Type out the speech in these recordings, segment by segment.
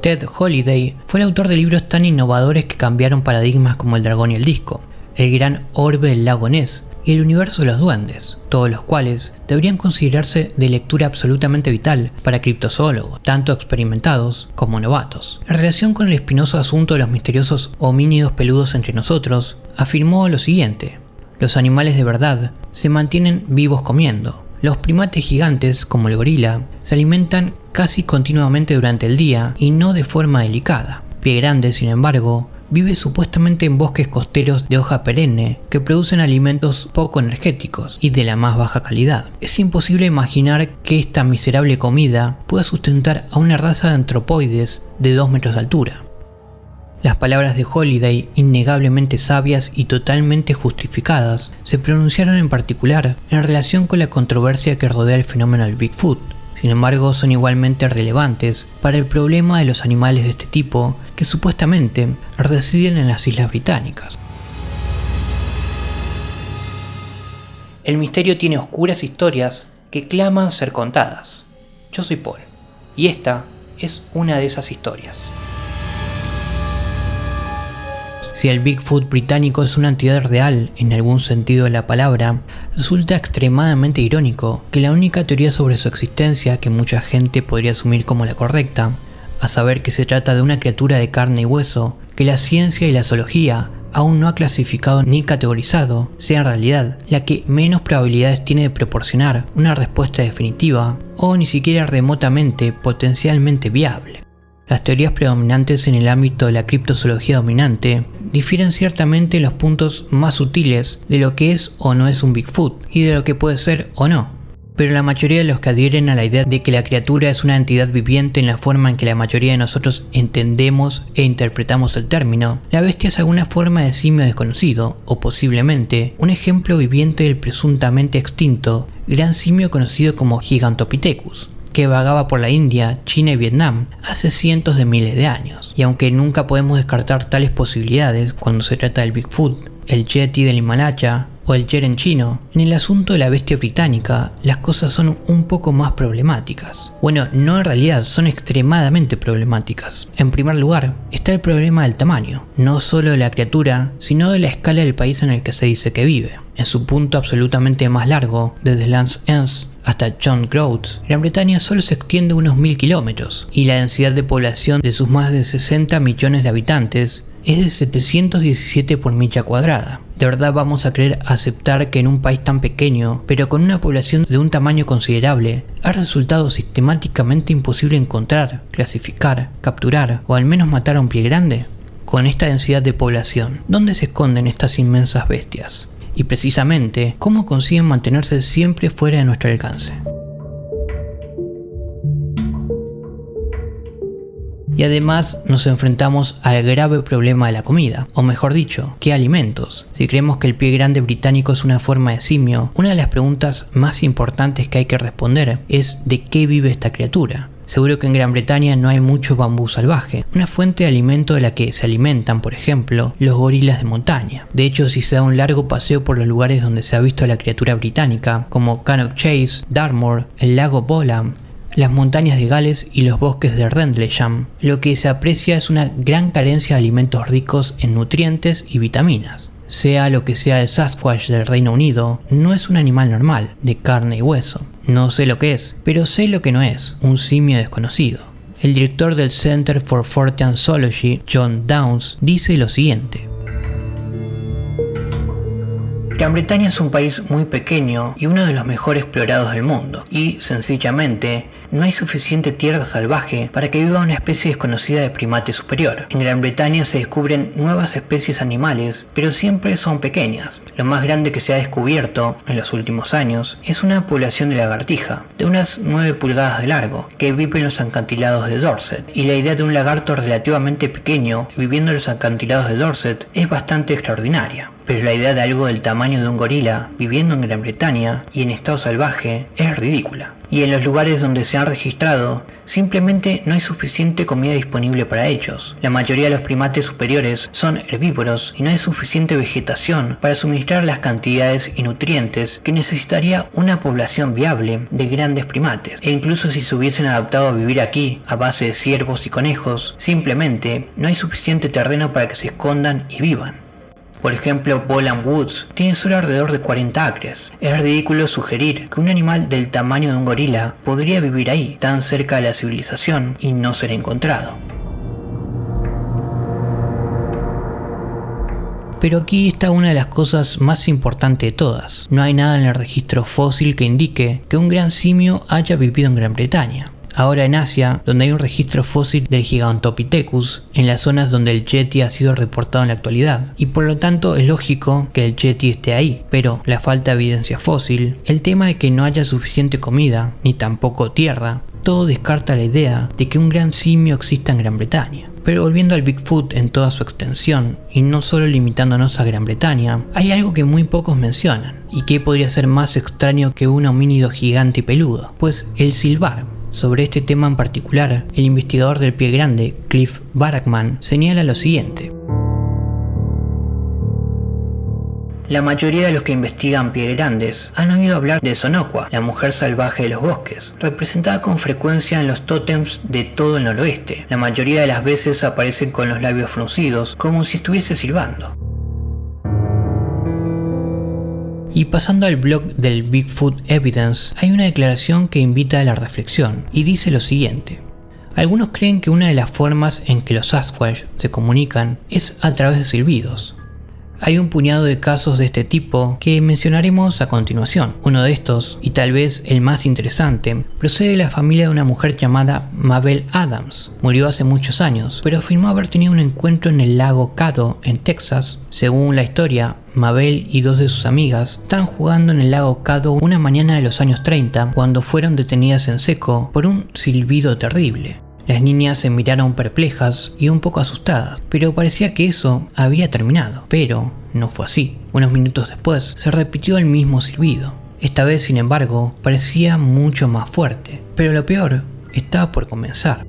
Ted Holiday fue el autor de libros tan innovadores que cambiaron paradigmas como El dragón y el disco, El gran orbe del lago Ness y El universo de los duendes, todos los cuales deberían considerarse de lectura absolutamente vital para criptozoólogos, tanto experimentados como novatos. En relación con el espinoso asunto de los misteriosos homínidos peludos entre nosotros, afirmó lo siguiente: los animales de verdad se mantienen vivos comiendo. Los primates gigantes, como el gorila, se alimentan casi continuamente durante el día y no de forma delicada. Pie Grande, sin embargo, vive supuestamente en bosques costeros de hoja perenne que producen alimentos poco energéticos y de la más baja calidad. Es imposible imaginar que esta miserable comida pueda sustentar a una raza de antropoides de 2 metros de altura. Las palabras de Holiday, innegablemente sabias y totalmente justificadas, se pronunciaron en particular en relación con la controversia que rodea el fenómeno del Bigfoot. Sin embargo, son igualmente relevantes para el problema de los animales de este tipo que supuestamente residen en las Islas Británicas. El misterio tiene oscuras historias que claman ser contadas. Yo soy Paul, y esta es una de esas historias. Si el Bigfoot británico es una entidad real en algún sentido de la palabra, resulta extremadamente irónico que la única teoría sobre su existencia que mucha gente podría asumir como la correcta, a saber que se trata de una criatura de carne y hueso que la ciencia y la zoología aún no ha clasificado ni categorizado, sea en realidad la que menos probabilidades tiene de proporcionar una respuesta definitiva o ni siquiera remotamente potencialmente viable. Las teorías predominantes en el ámbito de la criptozoología dominante difieren ciertamente en los puntos más sutiles de lo que es o no es un Bigfoot y de lo que puede ser o no. Pero la mayoría de los que adhieren a la idea de que la criatura es una entidad viviente en la forma en que la mayoría de nosotros entendemos e interpretamos el término, la bestia es alguna forma de simio desconocido, o posiblemente un ejemplo viviente del presuntamente extinto gran simio conocido como Gigantopithecus, que vagaba por la India, China y Vietnam hace cientos de miles de años. Y aunque nunca podemos descartar tales posibilidades cuando se trata del Bigfoot, el Yeti del Himalaya o el Yeren chino, en el asunto de la bestia británica las cosas son un poco más problemáticas. Bueno, no, en realidad son extremadamente problemáticas. En primer lugar, está el problema del tamaño, no solo de la criatura, sino de la escala del país en el que se dice que vive. En su punto absolutamente más largo, desde Land's End hasta John Groats, Gran Bretaña solo se extiende unos 1000 kilómetros y la densidad de población de sus más de 60 millones de habitantes es de 717 por milla cuadrada. ¿De verdad vamos a querer aceptar que en un país tan pequeño, pero con una población de un tamaño considerable, ha resultado sistemáticamente imposible encontrar, clasificar, capturar o al menos matar a un pie grande? Con esta densidad de población, ¿dónde se esconden estas inmensas bestias? Y precisamente, ¿cómo consiguen mantenerse siempre fuera de nuestro alcance? Y además nos enfrentamos al grave problema de la comida, o mejor dicho, ¿qué alimentos? Si creemos que el pie grande británico es una forma de simio, una de las preguntas más importantes que hay que responder es ¿de qué vive esta criatura? Seguro que en Gran Bretaña no hay mucho bambú salvaje, una fuente de alimento de la que se alimentan, por ejemplo, los gorilas de montaña. De hecho, si se da un largo paseo por los lugares donde se ha visto a la criatura británica, como Cannock Chase, Dartmoor, el lago Bolam, las montañas de Gales y los bosques de Rendlesham, lo que se aprecia es una gran carencia de alimentos ricos en nutrientes y vitaminas. Sea lo que sea el Sasquatch del Reino Unido, no es un animal normal, de carne y hueso. No sé lo que es, pero sé lo que no es, un simio desconocido. El director del Center for Fortean Zoology, John Downes, dice lo siguiente: Gran Bretaña es un país muy pequeño y uno de los mejor explorados del mundo, y, sencillamente, no hay suficiente tierra salvaje para que viva una especie desconocida de primate superior. En Gran Bretaña se descubren nuevas especies animales, pero siempre son pequeñas. Lo más grande que se ha descubierto en los últimos años es una población de lagartija, de unas 9 pulgadas de largo, que vive en los acantilados de Dorset, y la idea de un lagarto relativamente pequeño viviendo en los acantilados de Dorset es bastante extraordinaria. pero la idea de algo del tamaño de un gorila viviendo en Gran Bretaña y en estado salvaje es ridícula. Y en los lugares donde se han registrado, simplemente no hay suficiente comida disponible para ellos. La mayoría de los primates superiores son herbívoros y no hay suficiente vegetación para suministrar las cantidades y nutrientes que necesitaría una población viable de grandes primates. E incluso si se hubiesen adaptado a vivir aquí a base de ciervos y conejos, simplemente no hay suficiente terreno para que se escondan y vivan. Por ejemplo, Boland Woods tiene solo alrededor de 40 acres. Es ridículo sugerir que un animal del tamaño de un gorila podría vivir ahí, tan cerca de la civilización, y no ser encontrado. Pero aquí está una de las cosas más importantes de todas. No hay nada en el registro fósil que indique que un gran simio haya vivido en Gran Bretaña. Ahora en Asia, donde hay un registro fósil del Gigantopithecus, en las zonas donde el Yeti ha sido reportado en la actualidad, y por lo tanto es lógico que el Yeti esté ahí, pero la falta de evidencia fósil, el tema de que no haya suficiente comida, ni tampoco tierra, todo descarta la idea de que un gran simio exista en Gran Bretaña. Pero volviendo al Bigfoot en toda su extensión, y no solo limitándonos a Gran Bretaña, hay algo que muy pocos mencionan, y que podría ser más extraño que un homínido gigante y peludo, pues el silbar. Sobre este tema en particular, el investigador del pie grande, Cliff Barackman, señala lo siguiente. La mayoría de los que investigan pie grandes han oído hablar de Sonokwa, la mujer salvaje de los bosques, representada con frecuencia en los tótems de todo el noroeste. La mayoría de las veces aparecen con los labios fruncidos, como si estuviese silbando. Y pasando al blog del Bigfoot Evidence, hay una declaración que invita a la reflexión y dice lo siguiente. Algunos creen que una de las formas en que los Sasquatch se comunican es a través de silbidos. Hay un puñado de casos de este tipo que mencionaremos a continuación. Uno de estos, y tal vez el más interesante, procede de la familia de una mujer llamada Mabel Adams. Murió hace muchos años, pero afirmó haber tenido un encuentro en el lago Caddo, en Texas. Según la historia, Mabel y dos de sus amigas estaban jugando en el lago Caddo una mañana de los años 30 cuando fueron detenidas en seco por un silbido terrible. Las niñas se miraron perplejas y un poco asustadas, pero parecía que eso había terminado. Pero no fue así. Unos minutos después se repitió el mismo silbido. Esta vez, sin embargo, parecía mucho más fuerte. Pero lo peor estaba por comenzar.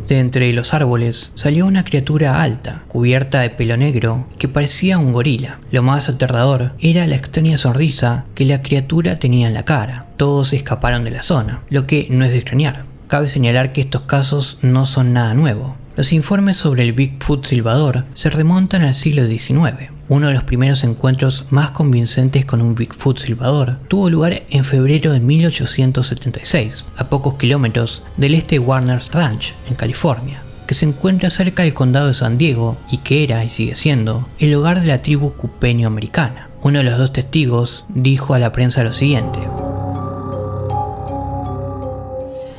De entre los árboles salió una criatura alta, cubierta de pelo negro, que parecía un gorila. Lo más aterrador era la extraña sonrisa que la criatura tenía en la cara. Todos escaparon de la zona, lo que no es de extrañar. Cabe señalar que estos casos no son nada nuevo. Los informes sobre el Bigfoot silbador se remontan al siglo XIX. Uno de los primeros encuentros más convincentes con un Bigfoot silbador tuvo lugar en febrero de 1876, a pocos kilómetros del este de Warner's Ranch, en California, que se encuentra cerca del condado de San Diego y que era, y sigue siendo, el hogar de la tribu cupeño americana. Uno de los dos testigos dijo a la prensa lo siguiente.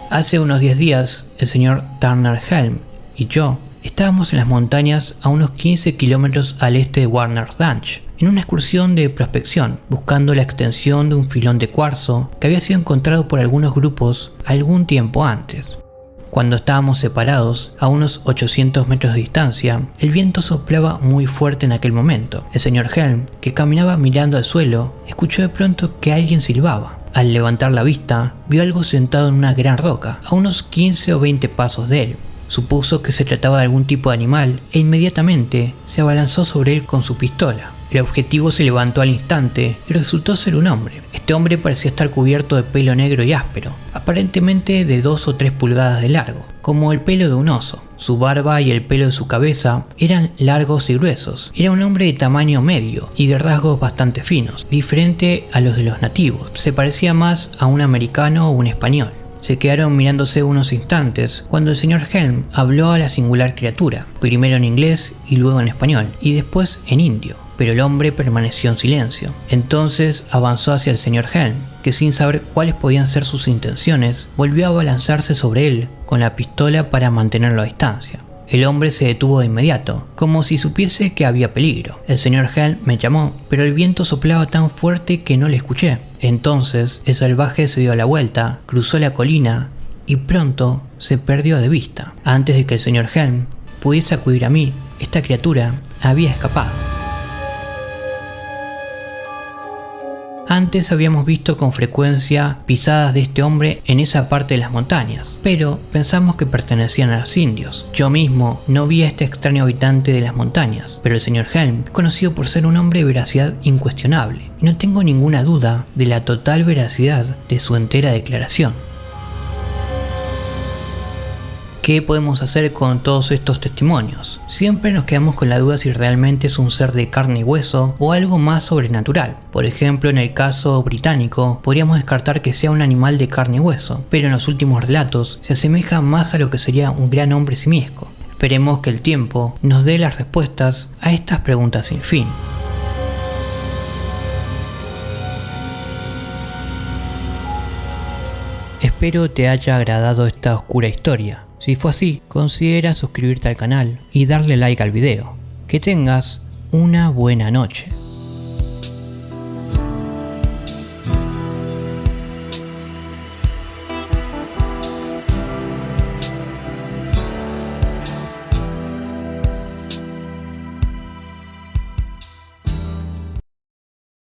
Hace unos 10 días, el señor Turner Helm y yo estábamos en las montañas a unos 15 kilómetros al este de Warner's Ranch, en una excursión de prospección, buscando la extensión de un filón de cuarzo que había sido encontrado por algunos grupos algún tiempo antes. Cuando estábamos separados, a unos 800 metros de distancia, el viento soplaba muy fuerte en aquel momento. El señor Helm, que caminaba mirando al suelo, escuchó de pronto que alguien silbaba. Al levantar la vista, vio algo sentado en una gran roca, a unos 15 o 20 pasos de él. Supuso que se trataba de algún tipo de animal e inmediatamente se abalanzó sobre él con su pistola. El objetivo se levantó al instante y resultó ser un hombre. Este hombre parecía estar cubierto de pelo negro y áspero, aparentemente de 2 o 3 pulgadas de largo, como el pelo de un oso. Su barba y el pelo de su cabeza eran largos y gruesos. Era un hombre de tamaño medio y de rasgos bastante finos, diferente a los de los nativos. Se parecía más a un americano o un español. Se quedaron mirándose unos instantes cuando el señor Helm habló a la singular criatura, primero en inglés y luego en español, y después en indio, pero el hombre permaneció en silencio. Entonces avanzó hacia el señor Helm, que sin saber cuáles podían ser sus intenciones, volvió a abalanzarse sobre él con la pistola para mantenerlo a distancia. El hombre se detuvo de inmediato, como si supiese que había peligro. El señor Helm me llamó, pero el viento soplaba tan fuerte que no le escuché. Entonces el salvaje se dio la vuelta, cruzó la colina y pronto se perdió de vista. Antes de que el señor Helm pudiese acudir a mí, esta criatura había escapado. Antes habíamos visto con frecuencia pisadas de este hombre en esa parte de las montañas, pero pensamos que pertenecían a los indios. Yo mismo no vi a este extraño habitante de las montañas, pero el señor Helm es conocido por ser un hombre de veracidad incuestionable, y no tengo ninguna duda de la total veracidad de su entera declaración. ¿Qué podemos hacer con todos estos testimonios? Siempre nos quedamos con la duda si realmente es un ser de carne y hueso o algo más sobrenatural. Por ejemplo, en el caso británico, podríamos descartar que sea un animal de carne y hueso, pero en los últimos relatos se asemeja más a lo que sería un gran hombre simiesco. Esperemos que el tiempo nos dé las respuestas a estas preguntas sin fin. Espero te haya agradado esta oscura historia. Si fue así, considera suscribirte al canal y darle like al video. Que tengas una buena noche.